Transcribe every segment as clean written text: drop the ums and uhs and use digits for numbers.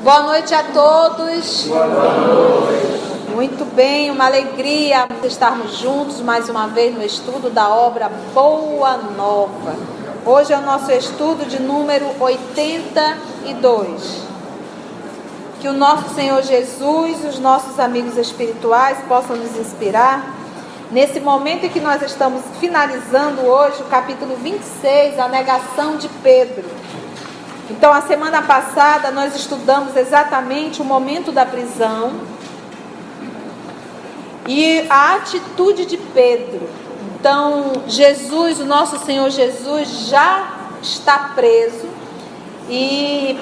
Boa noite a todos. Boa noite. Muito bem, uma alegria estarmos juntos mais uma vez no estudo da obra Boa Nova. Hoje é o nosso estudo de número 82. Que o nosso Senhor Jesus, os nossos amigos espirituais possam nos inspirar nesse momento em que nós estamos finalizando hoje o capítulo 26, a negação de Pedro. Então, a semana passada nós estudamos exatamente o momento da prisão e a atitude de Pedro. Então, Jesus, o nosso Senhor Jesus, já está preso e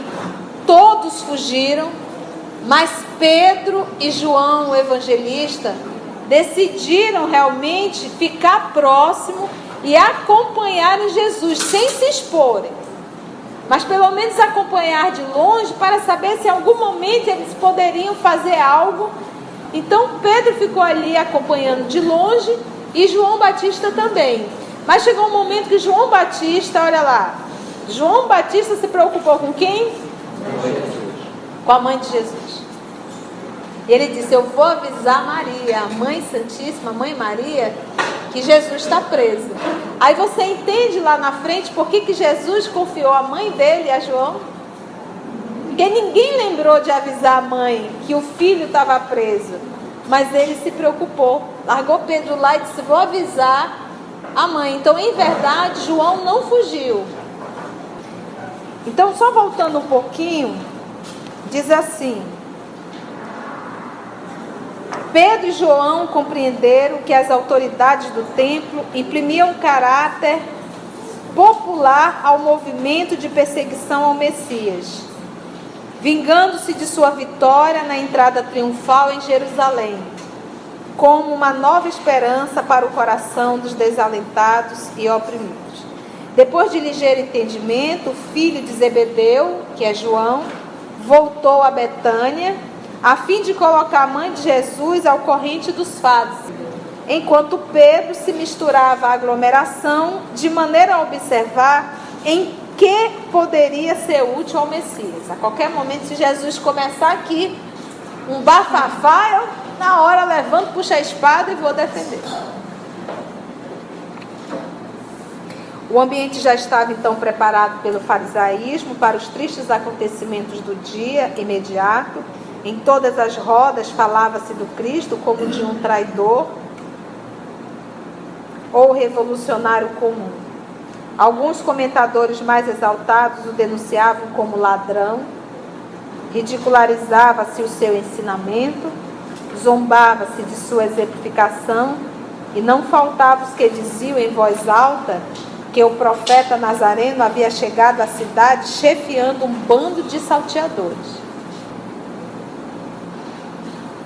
todos fugiram, mas Pedro e João, o evangelista, decidiram realmente ficar próximo e acompanharem Jesus, sem se exporem. Mas pelo menos acompanhar de longe para saber se em algum momento eles poderiam fazer algo. Então Pedro ficou ali acompanhando de longe e João Batista também. Mas chegou um momento que João Batista, olha lá, João Batista se preocupou com quem? Com a mãe de Jesus. E ele disse: eu vou avisar Maria, a mãe santíssima, a mãe Maria, que Jesus está preso. Aí você entende lá na frente por que Jesus confiou a mãe dele a João? Porque ninguém lembrou de avisar a mãe que o filho estava preso. Mas ele se preocupou, largou Pedro lá e disse: vou avisar a mãe. Então, em verdade, João não fugiu. Então, só voltando um pouquinho, diz assim: Pedro e João compreenderam que as autoridades do templo imprimiam caráter popular ao movimento de perseguição ao Messias, vingando-se de sua vitória na entrada triunfal em Jerusalém, como uma nova esperança para o coração dos desalentados e oprimidos. Depois de ligeiro entendimento, o filho de Zebedeu, que é João, voltou a Betânia, a fim de colocar a mãe de Jesus ao corrente dos fados, enquanto Pedro se misturava à aglomeração, de maneira a observar em que poderia ser útil ao Messias. A qualquer momento, se Jesus começar aqui um bafafá, eu na hora levanto, puxo a espada e vou defender. O ambiente já estava então preparado pelo farisaísmo para os tristes acontecimentos do dia imediato. Em todas as rodas falava-se do Cristo como de um traidor ou revolucionário comum. Alguns comentadores mais exaltados o denunciavam como ladrão, ridicularizava-se o seu ensinamento, zombava-se de sua exemplificação, e não faltavam os que diziam em voz alta que o profeta Nazareno havia chegado à cidade chefiando um bando de salteadores.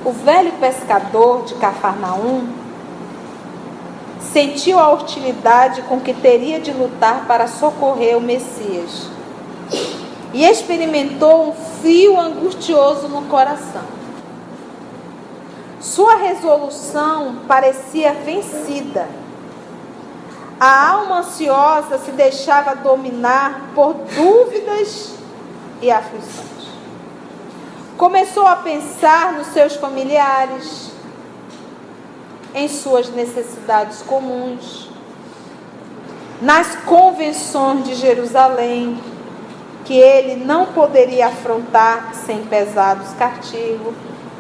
O velho pescador de Cafarnaum sentiu a hostilidade com que teria de lutar para socorrer o Messias e experimentou um frio angustioso no coração. Sua resolução parecia vencida. A alma ansiosa se deixava dominar por dúvidas e aflições. Começou a pensar nos seus familiares, em suas necessidades comuns, nas convenções de Jerusalém, que ele não poderia afrontar sem pesados castigos.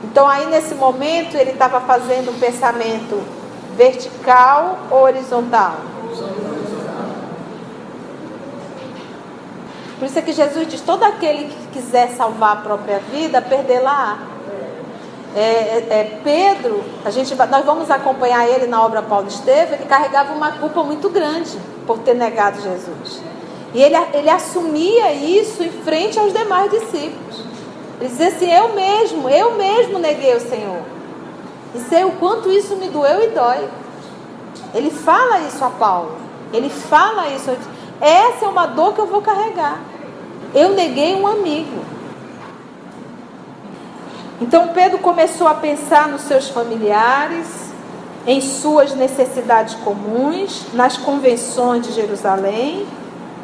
Então, aí nesse momento, ele estava fazendo um pensamento vertical ou horizontal? Por isso é que Jesus diz: todo aquele que quiser salvar a própria vida, perdê-la-á. Pedro, nós vamos acompanhar ele na obra Paulo Estevam. Ele carregava uma culpa muito grande por ter negado Jesus. E ele assumia isso em frente aos demais discípulos. Ele dizia assim: eu mesmo neguei o Senhor. E sei o quanto isso me doeu e dói. Ele fala isso a Paulo. Ele fala isso. Essa é uma dor que eu vou carregar. Eu neguei um amigo. Então Pedro começou a pensar nos seus familiares, em suas necessidades comuns, nas convenções de Jerusalém,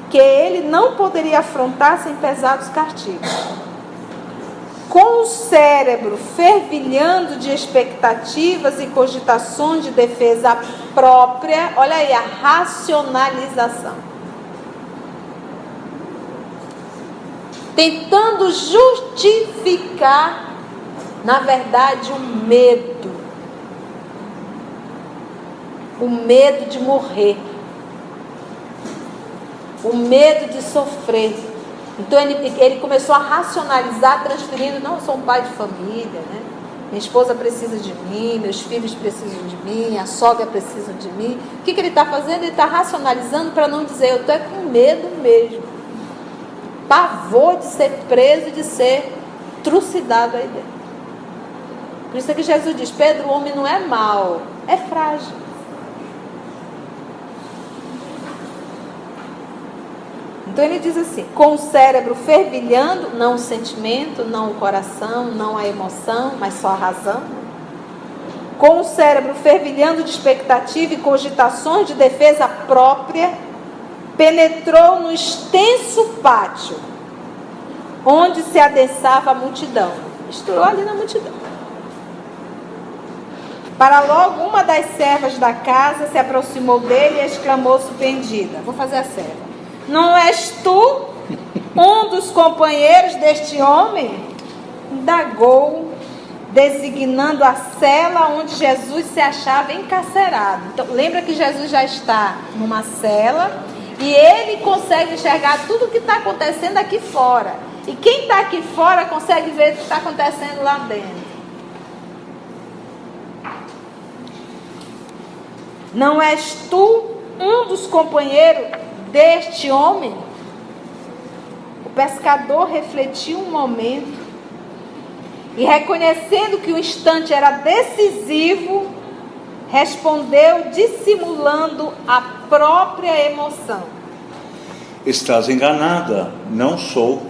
que ele não poderia afrontar sem pesados castigos. com o cérebro fervilhando de expectativas e cogitações de defesa própria, olha aí a racionalização, tentando justificar, na verdade, o medo de morrer, o medo de sofrer. Então ele começou a racionalizar, transferindo: não, eu sou um pai de família, né? Minha esposa precisa de mim, meus filhos precisam de mim, a sogra precisa de mim. O que ele está fazendo? Ele está racionalizando para não dizer: eu estou com medo mesmo, pavor de ser preso e de ser trucidado aí dentro. Por isso é que Jesus diz: Pedro, o homem não é mau, é frágil. Então ele diz assim: com o cérebro fervilhando, não o sentimento, não o coração, não a emoção, mas só a razão. Com o cérebro fervilhando de expectativa e cogitações de defesa própria, penetrou no extenso pátio, onde se adensava a multidão. Misturou ali na multidão. Para logo uma das servas da casa se aproximou dele e exclamou surpreendida: vou fazer a serva. Não és tu um dos companheiros deste homem? Indagou, designando a cela onde Jesus se achava encarcerado. Então, lembra que Jesus já está numa cela e ele consegue enxergar tudo o que está acontecendo aqui fora. E quem está aqui fora consegue ver o que está acontecendo lá dentro. Não és tu um dos companheiros deste homem? O pescador refletiu um momento e, reconhecendo que o instante era decisivo, respondeu dissimulando a própria emoção: estás enganada, não sou.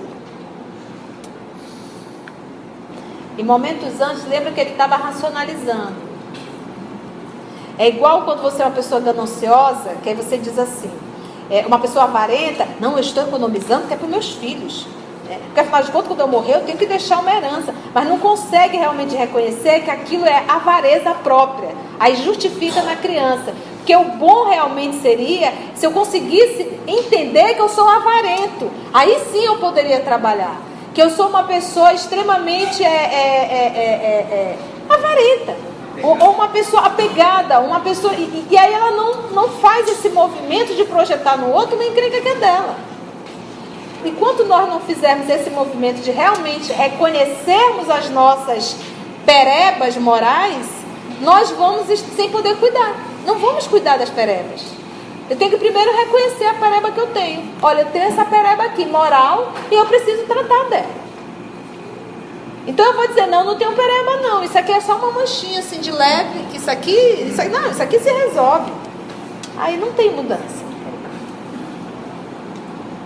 Em momentos antes, lembra que ele estava racionalizando. É igual quando você é uma pessoa gananciosa, que aí você diz assim, uma pessoa avarenta: não, eu estou economizando que é para os meus filhos. Porque afinal de contas, quando eu morrer, eu tenho que deixar uma herança. Mas não consegue realmente reconhecer que aquilo é avareza própria. Aí justifica na criança. Porque o bom realmente seria se eu conseguisse entender que eu sou avarento. Aí sim eu poderia trabalhar. Que eu sou uma pessoa extremamente avarenta. Ou uma pessoa apegada, uma pessoa, e aí ela não faz esse movimento de projetar no outro, nem encrenca que é dela. Enquanto nós não fizermos esse movimento de realmente reconhecermos as nossas perebas morais, nós vamos sem poder cuidar. Não vamos cuidar das perebas. Eu tenho que primeiro reconhecer a pereba que eu tenho. Olha, eu tenho essa pereba aqui, moral, e eu preciso tratar dela. Então eu vou dizer: não tenho pereba não, isso aqui é só uma manchinha assim de leve, que isso aqui se resolve. Aí não tem mudança.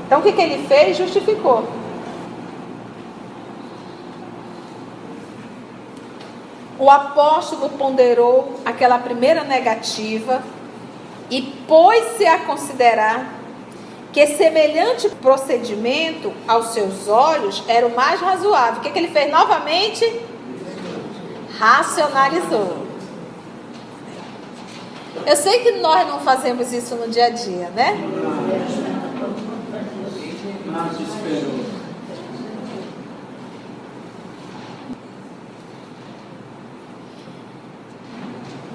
Então o que ele fez? Justificou. O apóstolo ponderou aquela primeira negativa e pôs-se a considerar que semelhante procedimento, aos seus olhos, era o mais razoável. O que ele fez novamente? Racionalizou. Eu sei que nós não fazemos isso no dia a dia, né?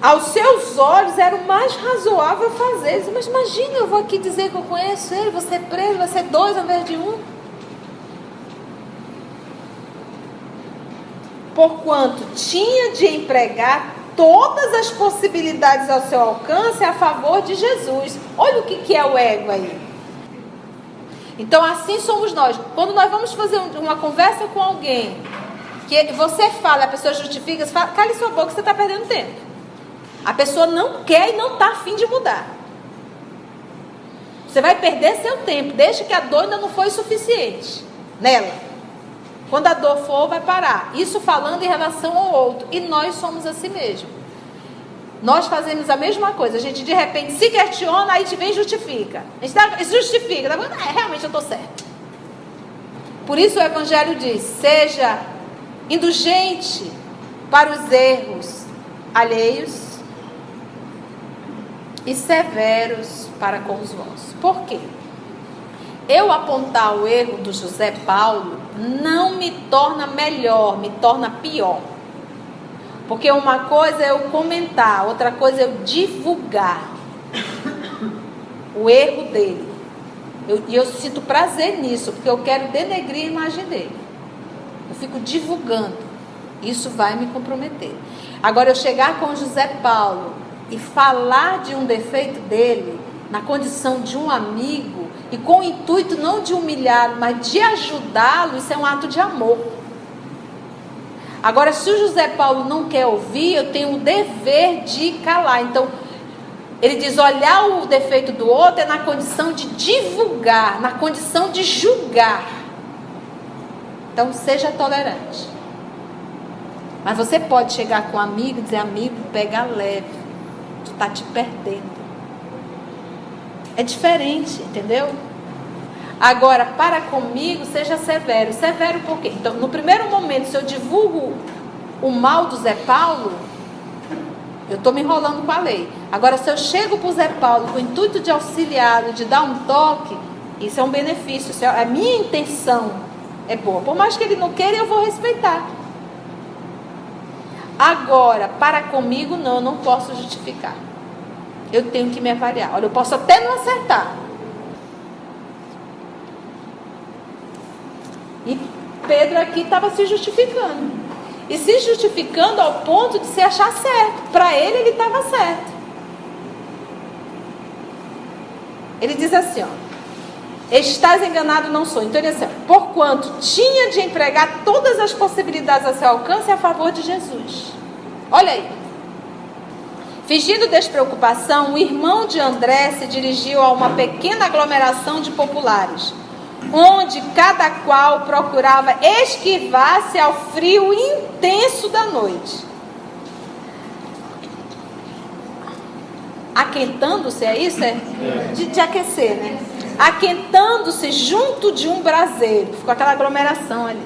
Aos seus olhos era o mais razoável fazer. Mas imagina, eu vou aqui dizer que eu conheço ele, vou ser preso, vai ser 2 ao invés de 1. Porquanto tinha de empregar todas as possibilidades ao seu alcance a favor de Jesus. Olha o que é o ego aí. Então assim somos nós. Quando nós vamos fazer uma conversa com alguém, que você fala, a pessoa justifica, você fala: cale sua boca, você está perdendo tempo. A pessoa não quer e não está afim de mudar. Você vai perder seu tempo, desde que a dor ainda não foi suficiente nela. Quando a dor for, vai parar. Isso falando em relação ao outro. E nós somos assim mesmo. Nós fazemos a mesma coisa. A gente de repente se questiona, aí a gente vem e justifica. A gente justifica. Realmente eu estou certo. Por isso o Evangelho diz: seja indulgente para os erros alheios e severos para com os vossos. Por quê? Eu apontar o erro do José Paulo não me torna melhor, me torna pior. Porque uma coisa é eu comentar, outra coisa é eu divulgar o erro dele. E eu sinto prazer nisso, porque eu quero denegrir a imagem dele. Eu fico divulgando. Isso vai me comprometer. Agora, eu chegar com o José Paulo e falar de um defeito dele, na condição de um amigo, e com o intuito não de humilhá-lo, mas de ajudá-lo, isso é um ato de amor. Agora, se o José Paulo não quer ouvir, eu tenho o dever de calar. Então, ele diz, olhar o defeito do outro é na condição de divulgar, na condição de julgar. Então, seja tolerante. Mas você pode chegar com um amigo e dizer, amigo, pega leve, tu está te perdendo. É diferente, entendeu? Agora, para comigo, seja severo. Severo por quê? Então, no primeiro momento, se eu divulgo o mal do Zé Paulo, eu estou me enrolando com a lei. Agora, se eu chego para o Zé Paulo com o intuito de auxiliá-lo, de dar um toque, isso é um benefício. Isso é, a minha intenção é boa. Por mais que ele não queira, eu vou respeitar. Agora, para comigo, não, eu não posso justificar. Eu tenho que me avaliar. Olha, eu posso até não acertar. E Pedro aqui estava se justificando. E se justificando ao ponto de se achar certo. Para ele estava certo. Ele diz assim, ó. Estás enganado, não sou. Então ele diz assim, porquanto tinha de empregar todas as possibilidades a seu alcance a favor de Jesus. Olha aí. Fingindo despreocupação, o irmão de André se dirigiu a uma pequena aglomeração de populares, onde cada qual procurava esquivar-se ao frio intenso da noite. Aquentando-se, é isso? De aquecer, né? Aquentando-se junto de um braseiro. Ficou aquela aglomeração ali.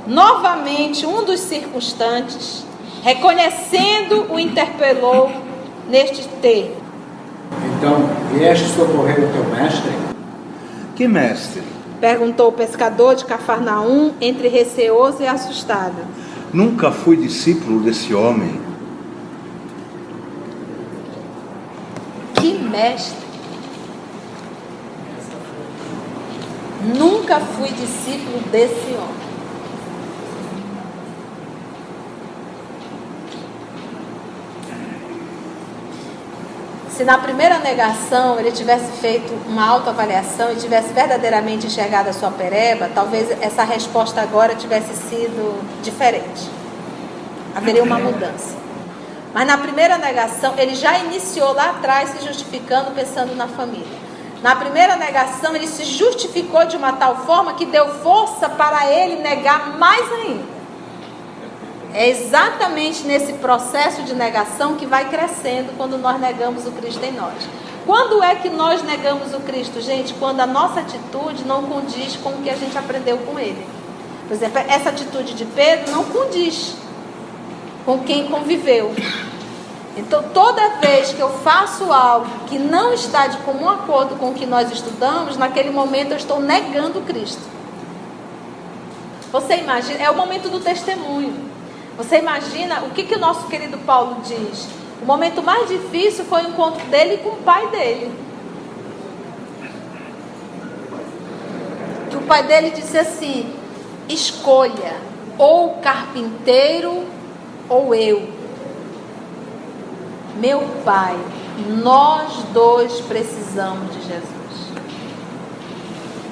Novamente, um dos circunstantes, reconhecendo, o interpelou neste termo. Então, vieste socorrer o teu mestre? Que mestre? Perguntou o pescador de Cafarnaum, entre receoso e assustado. Nunca fui discípulo desse homem. Que mestre? Nunca fui discípulo desse homem. Se na primeira negação ele tivesse feito uma autoavaliação e tivesse verdadeiramente enxergado a sua pereba, talvez essa resposta agora tivesse sido diferente. Haveria uma mudança. Mas na primeira negação, ele já iniciou lá atrás se justificando, pensando na família. Na primeira negação, ele se justificou de uma tal forma que deu força para ele negar mais ainda. É exatamente nesse processo de negação que vai crescendo quando nós negamos o Cristo em nós. Quando é que nós negamos o Cristo, gente? Quando a nossa atitude não condiz com o que a gente aprendeu com ele. Por exemplo, essa atitude de Pedro não condiz com quem conviveu. Então, toda vez que eu faço algo que não está de comum acordo com o que nós estudamos, naquele momento eu estou negando Cristo. Você imagina, é o momento do testemunho. Você imagina o que o nosso querido Paulo diz? O momento mais difícil foi o encontro dele com o pai dele. Que o pai dele disse assim: escolha, ou o carpinteiro ou eu. Meu pai, nós dois precisamos de Jesus.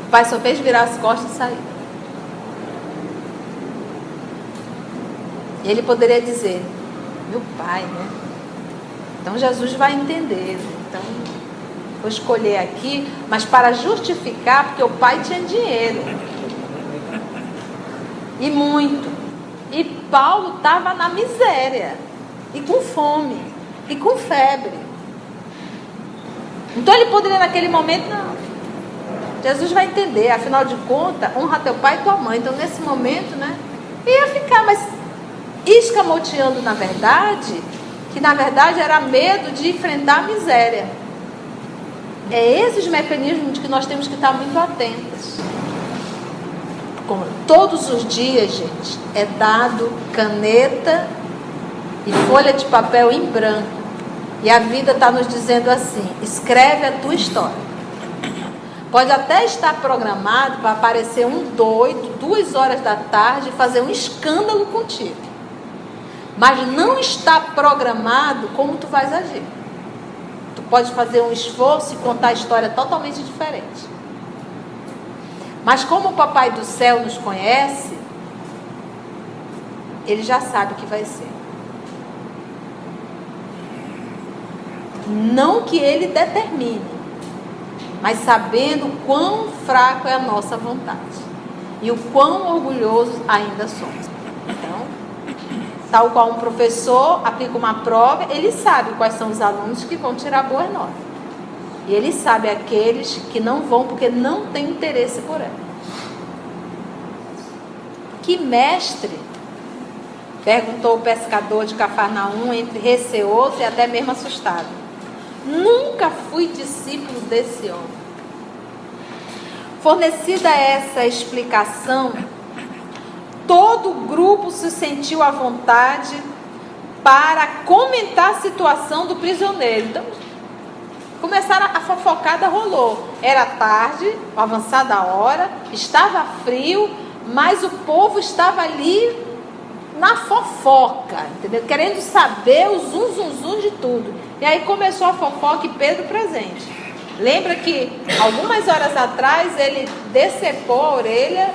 O pai só fez virar as costas e sair. Ele poderia dizer: meu pai, né? Então Jesus vai entender. Então, vou escolher aqui, mas para justificar, porque o pai tinha dinheiro. E muito. E Paulo estava na miséria. E com fome. E com febre. Então ele poderia naquele momento, não. Jesus vai entender. Afinal de contas, honra teu pai e tua mãe. Então nesse momento, né? Ia ficar, mas escamoteando na verdade, que na verdade era medo de enfrentar a miséria. É esses mecanismos que nós temos que estar muito atentos. Como todos os dias, gente, é dado caneta e folha de papel em branco. E a vida está nos dizendo assim: escreve a tua história. Pode até estar programado para aparecer um doido 2 horas da tarde e fazer um escândalo contigo. Mas não está programado como tu vais agir. Tu pode fazer um esforço e contar a história totalmente diferente. Mas como o Papai do Céu nos conhece, ele já sabe o que vai ser. Não que ele determine, mas sabendo quão fraco é a nossa vontade e o quão orgulhosos ainda somos. Então, tal qual um professor aplica uma prova, ele sabe quais são os alunos que vão tirar boas notas. E ele sabe aqueles que não vão porque não têm interesse por ela. Que mestre? Perguntou o pescador de Cafarnaum, entre receoso e até mesmo assustado. Nunca fui discípulo desse homem. Fornecida essa explicação, todo o grupo se sentiu à vontade para comentar a situação do prisioneiro. Então, começaram a fofocada, rolou. Era tarde, avançada a hora, estava frio, mas o povo estava ali na fofoca, entendeu? Querendo saber o zum de tudo. E aí começou a fofoca e Pedro presente. Lembra que algumas horas atrás ele decepou a orelha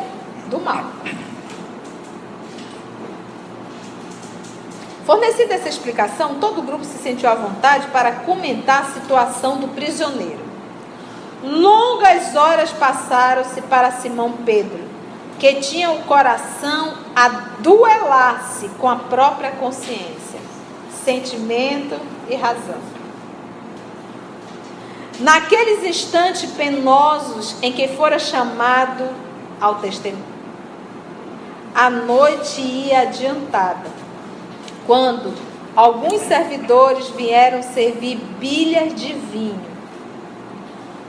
do mal. Fornecida essa explicação, todo o grupo se sentiu à vontade para comentar a situação do prisioneiro. Longas horas passaram-se para Simão Pedro, que tinha o coração a duelar-se com a própria consciência, sentimento e razão. Naqueles instantes penosos em que fora chamado ao testemunho, a noite ia adiantada, quando alguns servidores vieram servir bilhas de vinho.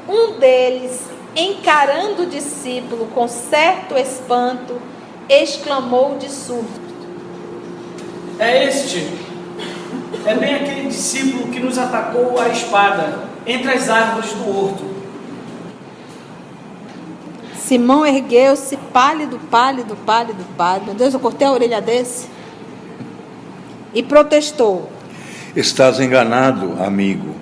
Um deles, encarando o discípulo com certo espanto, exclamou de súbito: é bem aquele discípulo que nos atacou a espada entre as árvores do horto. Simão ergueu-se, pálido. Meu Deus, eu cortei a orelha desse. E protestou: Estás enganado, amigo.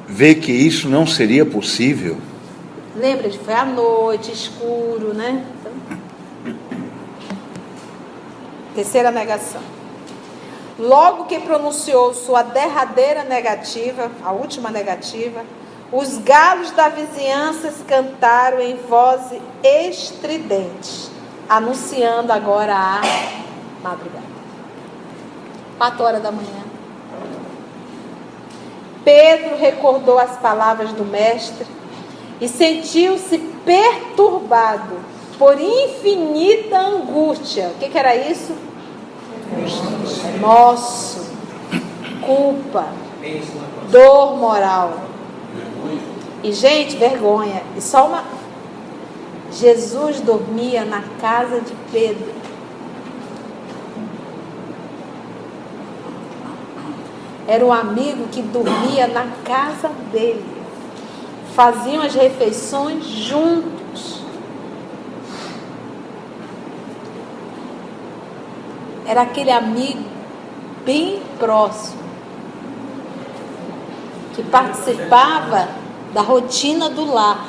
Vê que isso não seria possível. Lembra de foi à noite, escuro, né? Então, terceira negação. Logo que pronunciou sua derradeira negativa, a última negativa, os galos da vizinhança cantaram em voz estridente, anunciando agora a madrugada. 4 horas da manhã. Pedro recordou as palavras do mestre e sentiu-se perturbado por infinita angústia. O que era isso? Remorso, culpa, dor moral. E, gente, vergonha. E só uma... Jesus dormia na casa de Pedro. Era um amigo que dormia na casa dele. Faziam as refeições juntos. Era aquele amigo bem próximo, que participava da rotina do lar.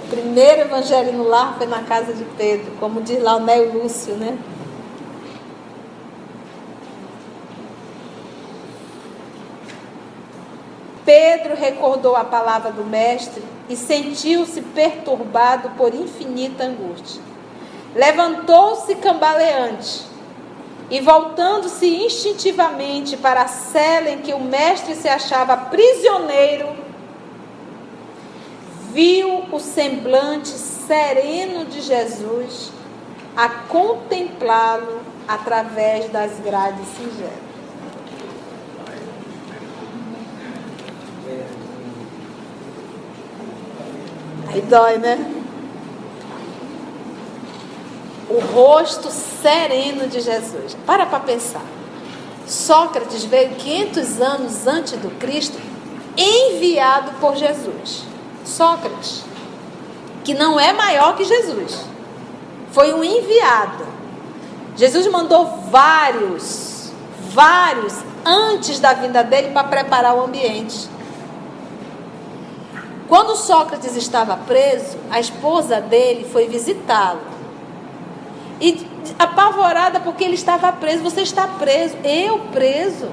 O primeiro evangelho no lar foi na casa de Pedro, como diz lá o Neo Lúcio, né? Pedro recordou a palavra do mestre e sentiu-se perturbado por infinita angústia. Levantou-se cambaleante e, voltando-se instintivamente para a cela em que o mestre se achava prisioneiro, viu o semblante sereno de Jesus a contemplá-lo através das grades singelas. Aí dói, né? O rosto sereno de Jesus. Para pensar. Sócrates veio 500 anos antes do Cristo, enviado por Jesus. Sócrates, que não é maior que Jesus, foi um enviado. Jesus mandou vários antes da vinda dele para preparar o ambiente. Quando Sócrates estava preso, a esposa dele foi visitá-lo. E apavorada porque ele estava preso. Você está preso? Eu preso?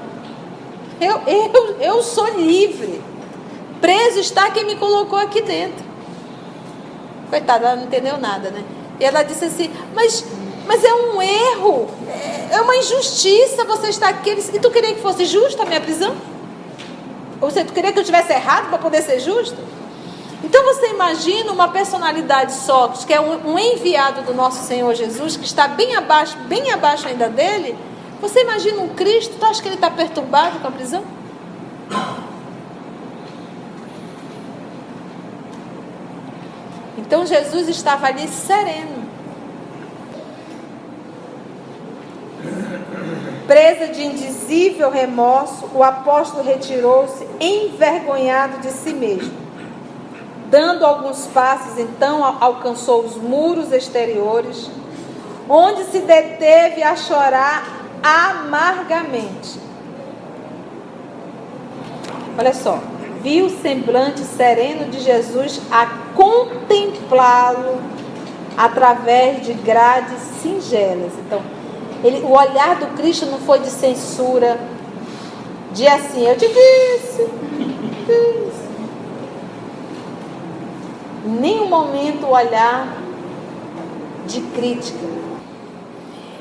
Eu sou livre. Preso está quem me colocou aqui dentro. Coitada, ela não entendeu nada, né? E ela disse assim, mas é um erro, é uma injustiça você estar aqui. E tu queria que fosse justa a minha prisão? Ou seja, tu queria que eu tivesse errado para poder ser justo? Então você imagina uma personalidade Sócrates, que é um enviado do nosso Senhor Jesus, que está bem abaixo ainda dele. Você imagina um Cristo, tu acha que ele está perturbado com a prisão? Então Jesus estava ali sereno. Presa de indizível remorso, o apóstolo retirou-se envergonhado de si mesmo. Dando alguns passos, então alcançou os muros exteriores, onde se deteve a chorar amargamente. Olha só, viu o semblante sereno de Jesus a contemplá-lo através de grades singelas. Então, o olhar do Cristo não foi de censura, de assim, eu te disse. Em nenhum momento o olhar de crítica.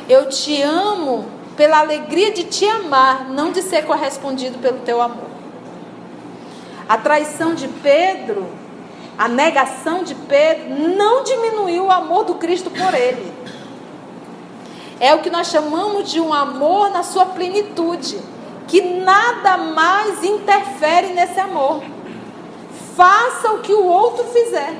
Eu te amo pela alegria de te amar, não de ser correspondido pelo teu amor. A traição de Pedro, a negação de Pedro, não diminuiu o amor do Cristo por ele. É o que nós chamamos de um amor na sua plenitude, que nada mais interfere nesse amor. Faça o que o outro fizer.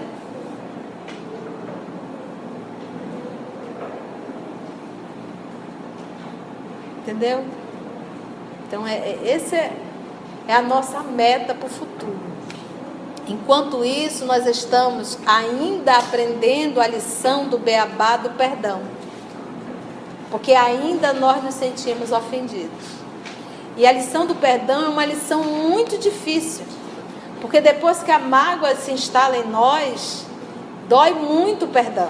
Entendeu? Então, essa é a nossa meta para o futuro. Enquanto isso, nós estamos ainda aprendendo a lição do beabá do perdão. Porque ainda nós nos sentimos ofendidos. E a lição do perdão é uma lição muito difícil. Porque depois que a mágoa se instala em nós, dói muito o perdão.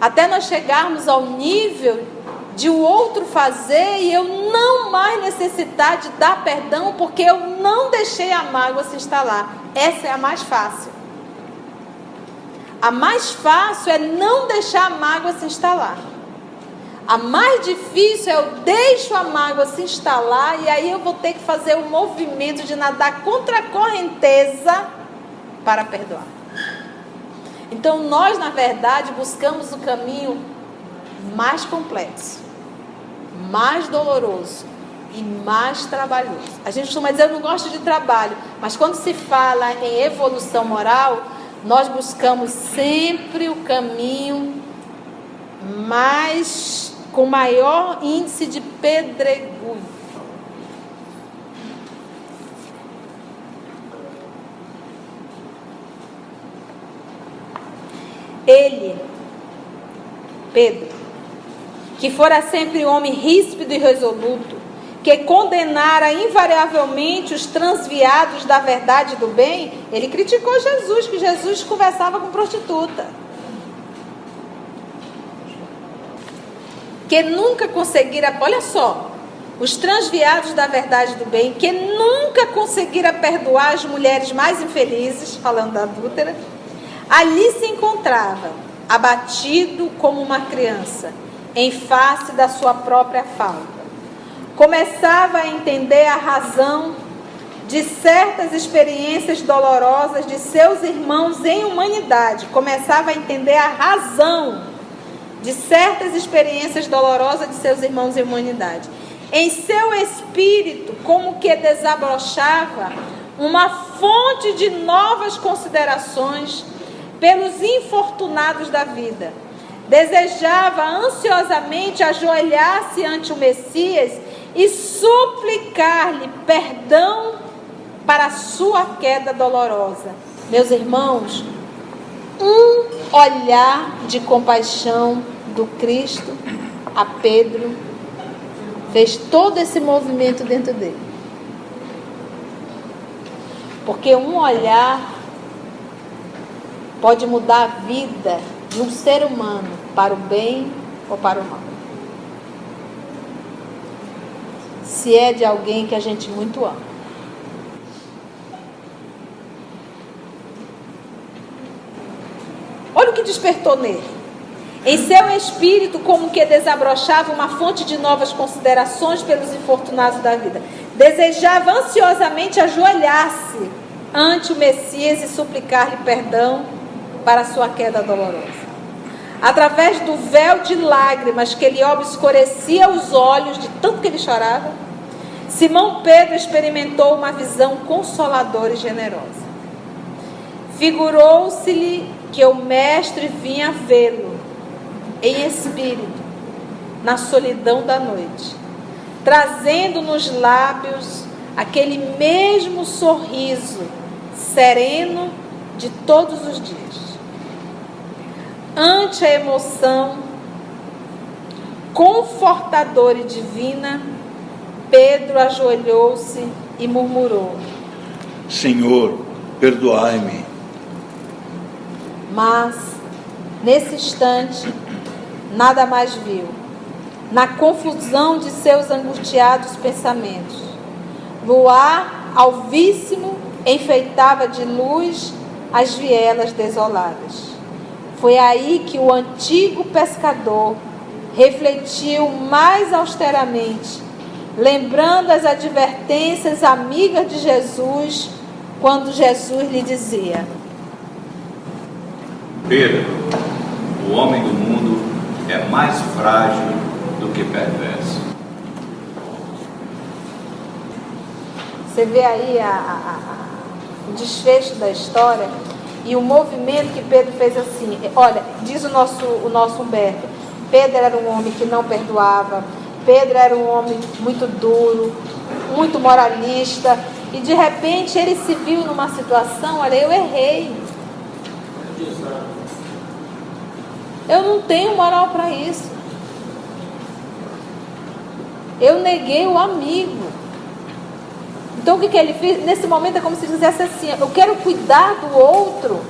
Até nós chegarmos ao nível de o outro fazer e eu não mais necessitar de dar perdão, porque eu não deixei a mágoa se instalar. Essa é a mais fácil. A mais fácil é não deixar a mágoa se instalar. A mais difícil é eu deixo a mágoa se instalar e aí eu vou ter que fazer o movimento de nadar contra a correnteza para perdoar. Então nós, na verdade, buscamos o caminho mais complexo, mais doloroso e mais trabalhoso. A gente costuma dizer, eu não gosto de trabalho, mas quando se fala em evolução moral, nós buscamos sempre o caminho com maior índice de pedregulho. Ele, Pedro, que fora sempre homem ríspido e resoluto, que condenara invariavelmente os transviados da verdade e do bem, ele criticou Jesus, que Jesus conversava com prostituta. Que nunca conseguira, olha só, os transviados da verdade e do bem, que nunca conseguira perdoar as mulheres mais infelizes, falando da adúltera, ali se encontrava, abatido como uma criança, em face da sua própria falta. Começava a entender a razão de certas experiências dolorosas de seus irmãos em humanidade. Começava a entender a razão de certas experiências dolorosas de seus irmãos em humanidade. Em seu espírito, como que desabrochava uma fonte de novas considerações pelos infortunados da vida. Desejava ansiosamente ajoelhar-se ante o Messias e suplicar-lhe perdão para a sua queda dolorosa. Meus irmãos, um olhar de compaixão do Cristo a Pedro fez todo esse movimento dentro dele. Porque um olhar pode mudar a vida de um ser humano para o bem ou para o mal. Se é de alguém que a gente muito ama. Olha o que despertou nele. Em seu espírito, como que desabrochava uma fonte de novas considerações pelos infortunados da vida. Desejava ansiosamente ajoelhar-se ante o Messias e suplicar-lhe perdão para a sua queda dolorosa. Através do véu de lágrimas que lhe obscurecia os olhos de tanto que ele chorava, Simão Pedro experimentou uma visão consoladora e generosa. Figurou-se-lhe que o Mestre vinha vê-lo em espírito, na solidão da noite, trazendo nos lábios aquele mesmo sorriso sereno de todos os dias. Ante a emoção confortadora e divina, Pedro ajoelhou-se e murmurou: Senhor, perdoai-me. Mas, nesse instante, nada mais viu. Na confusão de seus angustiados pensamentos, luar alvíssimo enfeitava de luz as vielas desoladas. Foi aí que o antigo pescador refletiu mais austeramente, lembrando as advertências amigas de Jesus, quando Jesus lhe dizia: Pedro, o homem do mundo é mais frágil do que perverso. Você vê aí o desfecho da história e o movimento que Pedro fez assim. Olha, diz o nosso Humberto, Pedro era um homem que não perdoava, Pedro era um homem muito duro, muito moralista, e de repente ele se viu numa situação: olha, eu errei. Eu não tenho moral para isso. Eu neguei o amigo. Então o que ele fez? Nesse momento é como se dissesse assim: eu quero cuidar do outro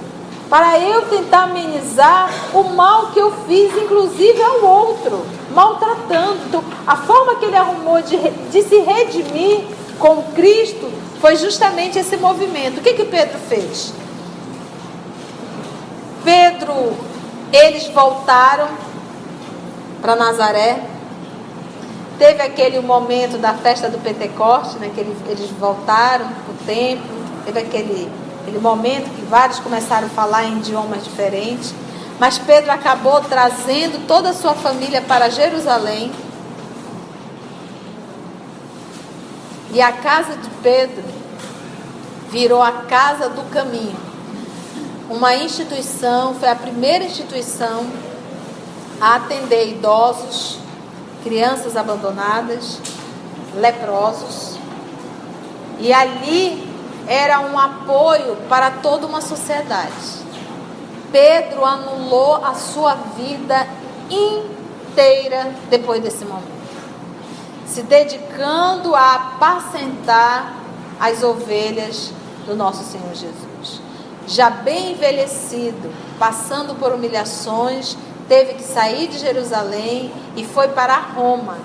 para eu tentar amenizar o mal que eu fiz, inclusive ao outro, maltratando. Então a forma que ele arrumou de se redimir com Cristo foi justamente esse movimento. O que Pedro fez? Eles voltaram para Nazaré. Teve aquele momento da festa do Pentecoste, né, que eles voltaram para o templo. Teve aquele momento que vários começaram a falar em idiomas diferentes. Mas Pedro acabou trazendo toda a sua família para Jerusalém. E a casa de Pedro virou a casa do caminho. Uma instituição, foi a primeira instituição a atender idosos, crianças abandonadas, leprosos. E ali era um apoio para toda uma sociedade. Pedro anulou a sua vida inteira depois desse momento, se dedicando a apacentar as ovelhas do nosso Senhor Jesus. Já bem envelhecido, passando por humilhações, teve que sair de Jerusalém e foi para Roma.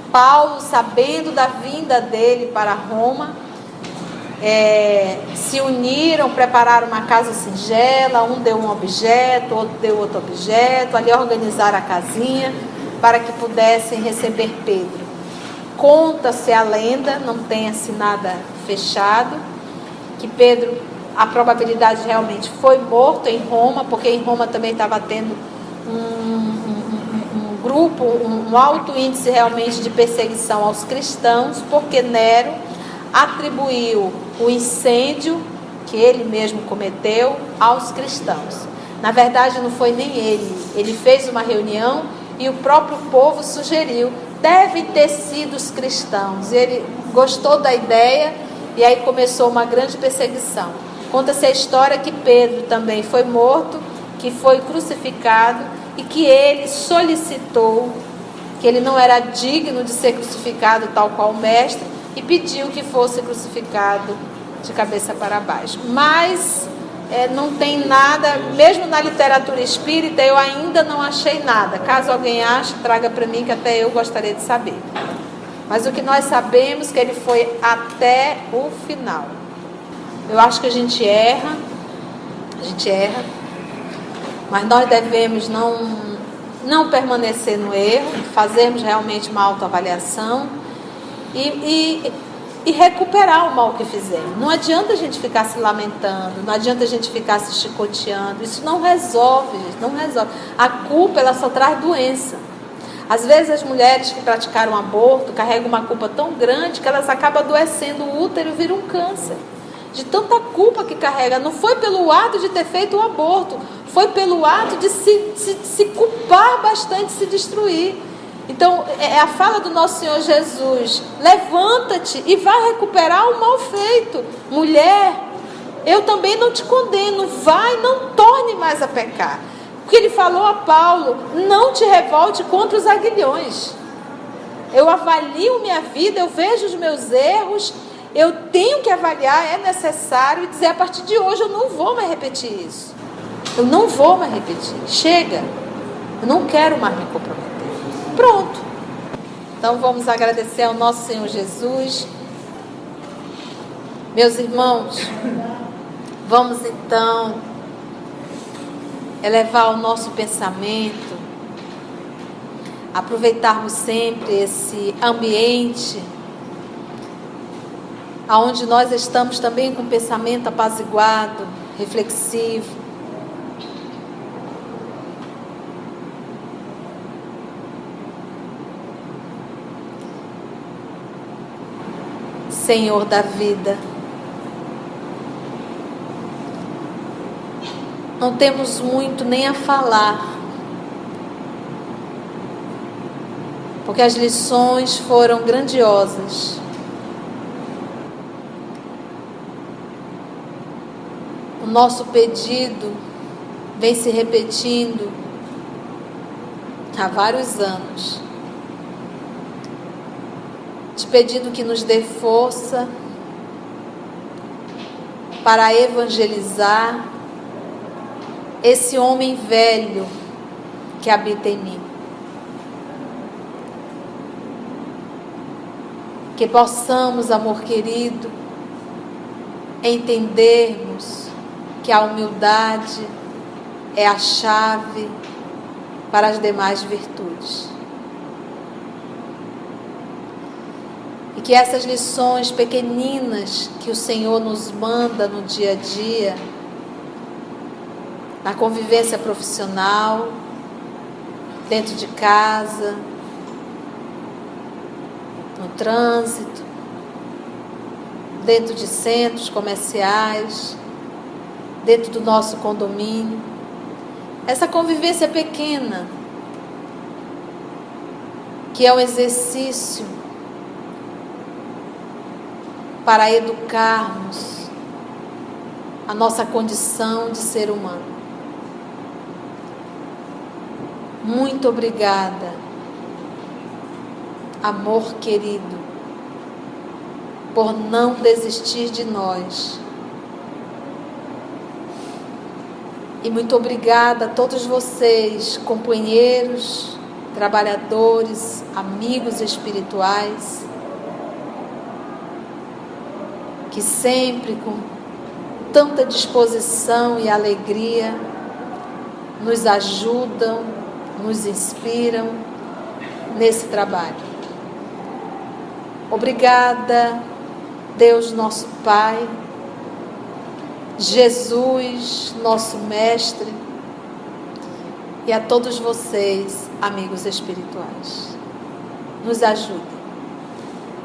Paulo, sabendo da vinda dele para Roma, se uniram, prepararam uma casa singela, um deu um objeto, outro deu outro objeto, ali organizaram a casinha para que pudessem receber Pedro. Conta-se a lenda, não tem assim nada fechado, que Pedro, a probabilidade realmente foi morto em Roma, porque em Roma também estava tendo um grupo, um alto índice realmente de perseguição aos cristãos, porque Nero atribuiu o incêndio que ele mesmo cometeu aos cristãos. Na verdade, não foi nem ele fez uma reunião e o próprio povo sugeriu, devem ter sido os cristãos. Ele gostou da ideia e aí começou uma grande perseguição. Conta-se a história que Pedro também foi morto, que foi crucificado e que ele solicitou, que ele não era digno de ser crucificado tal qual o mestre, e pediu que fosse crucificado de cabeça para baixo. Mas não tem nada, mesmo na literatura espírita eu ainda não achei nada. Caso alguém ache, traga para mim, que até eu gostaria de saber. Mas o que nós sabemos é que ele foi até o final. Eu acho que a gente erra, mas nós devemos não permanecer no erro, fazermos realmente uma autoavaliação e recuperar o mal que fizemos. Não adianta a gente ficar se lamentando, não adianta a gente ficar se chicoteando. Isso não resolve, gente, não resolve. A culpa, ela só traz doença. Às vezes as mulheres que praticaram aborto carregam uma culpa tão grande que elas acabam adoecendo, o útero vira um câncer. De tanta culpa que carrega. Não foi pelo ato de ter feito o aborto, foi pelo ato de se culpar bastante, se destruir. Então, é a fala do nosso Senhor Jesus: levanta-te e vá recuperar o mal feito. Mulher, eu também não te condeno, vai, não torne mais a pecar. Porque ele falou a Paulo: não te revolte contra os aguilhões. Eu avalio minha vida, eu vejo os meus erros, eu tenho que avaliar, é necessário, e dizer: a partir de hoje eu não vou mais repetir isso. Eu não vou mais repetir. Chega. Eu não quero mais me comprometer. Pronto. Então vamos agradecer ao nosso Senhor Jesus. Meus irmãos, vamos então elevar o nosso pensamento, aproveitarmos sempre esse ambiente onde nós estamos também com o pensamento apaziguado, reflexivo. Senhor da vida, não temos muito nem a falar, porque as lições foram grandiosas. O nosso pedido vem se repetindo há vários anos, te pedindo que nos dê força para evangelizar esse homem velho que habita em mim. Que possamos, amor querido, entendermos que a humildade é a chave para as demais virtudes. E que essas lições pequeninas que o Senhor nos manda no dia a dia, na convivência profissional, dentro de casa, no trânsito, dentro de centros comerciais, dentro do nosso condomínio, essa convivência pequena, que é um exercício para educarmos a nossa condição de ser humano. Muito obrigada, amor querido, por não desistir de nós. E muito obrigada a todos vocês, companheiros, trabalhadores, amigos espirituais, que sempre com tanta disposição e alegria nos ajudam, nos inspiram nesse trabalho. Obrigada Deus nosso Pai, Jesus, nosso Mestre, e a todos vocês, amigos espirituais. Nos ajude.